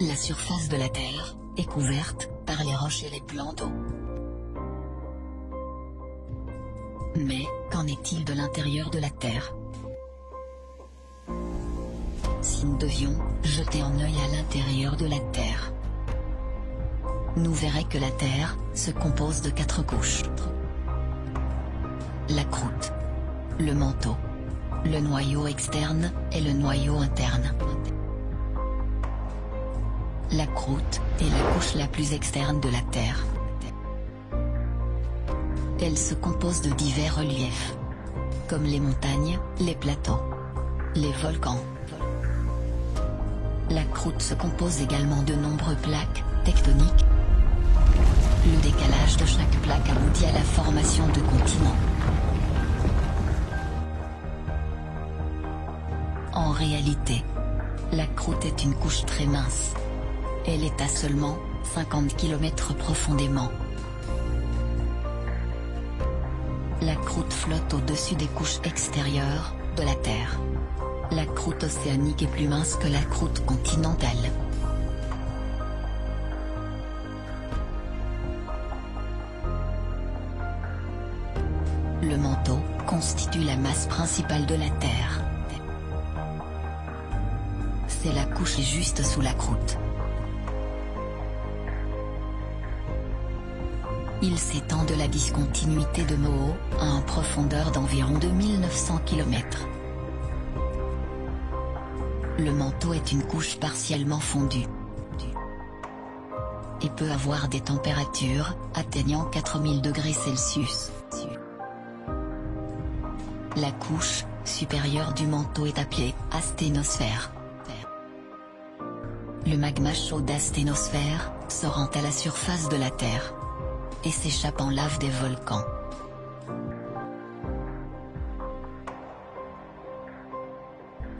La surface de la Terre est couverte par les roches et les plans d'eau. Mais, qu'en est-il de l'intérieur de la Terre? Si nous devions jeter un œil à l'intérieur de la Terre, nous verrions que la Terre se compose de 4 couches. La croûte, le manteau, le noyau externe et le noyau interne. La croûte est la couche la plus externe de la Terre. Elle se compose de divers reliefs, comme les montagnes, les plateaux, les volcans. La croûte se compose également de nombreuses plaques tectoniques. Le décalage de chaque plaque aboutit à la formation de continents. En réalité, la croûte est une couche très mince. Elle est à seulement 50 km profondément. La croûte flotte au-dessus des couches extérieures de la Terre. La croûte océanique est plus mince que la croûte continentale. Le manteau constitue la masse principale de la Terre. C'est la couche juste sous la croûte. Il s'étend de la discontinuité de Moho à une profondeur d'environ 2900 km. Le manteau est une couche partiellement fondue et peut avoir des températures atteignant 4000 degrés Celsius. La couche supérieure du manteau est appelée asténosphère. Le magma chaud d'asténosphère se rend à la surface de la Terre et s'échappe en lave des volcans.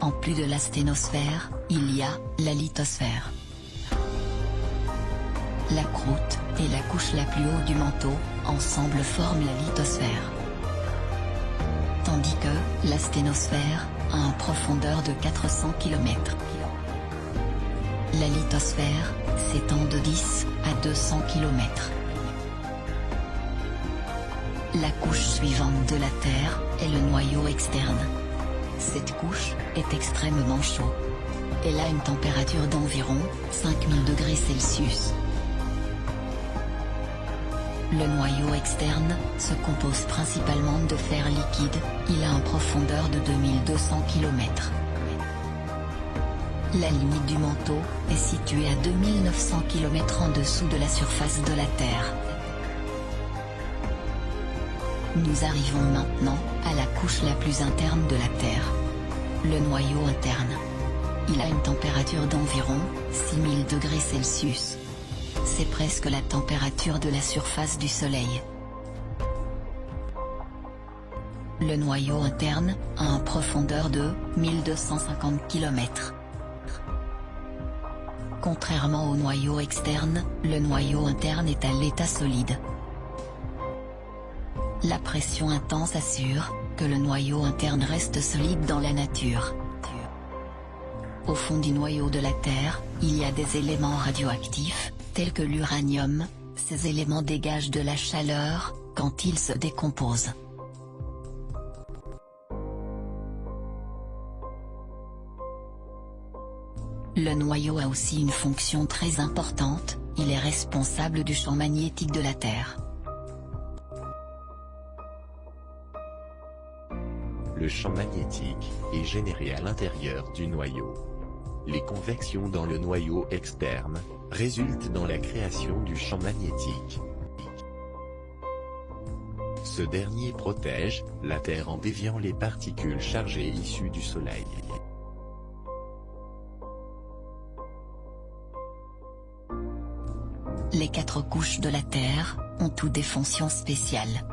En plus de l'asténosphère, il y a la lithosphère. La croûte et la couche la plus haute du manteau, ensemble forment la lithosphère. Tandis que l'asténosphère a une profondeur de 400 km. La lithosphère s'étend de 10 à 200 km. La couche suivante de la Terre est le noyau externe. Cette couche est extrêmement chaude. Elle a une température d'environ 5000 degrés Celsius. Le noyau externe se compose principalement de fer liquide, il a une profondeur de 2200 km. La limite du manteau est située à 2900 km en dessous de la surface de la Terre. Nous arrivons maintenant à la couche la plus interne de la Terre. Le noyau interne. Il a une température d'environ 6000 degrés Celsius. C'est presque la température de la surface du Soleil. Le noyau interne a une profondeur de 1250 km. Contrairement au noyau externe, le noyau interne est à l'état solide. La pression intense assure que le noyau interne reste solide dans la nature. Au fond du noyau de la Terre, il y a des éléments radioactifs, tels que l'uranium. Ces éléments dégagent de la chaleur quand ils se décomposent. Le noyau a aussi une fonction très importante, il est responsable du champ magnétique de la Terre. Le champ magnétique est généré à l'intérieur du noyau. Les convections dans le noyau externe résultent dans la création du champ magnétique. Ce dernier protège la Terre en déviant les particules chargées issues du Soleil. Les 4 couches de la Terre ont toutes des fonctions spéciales.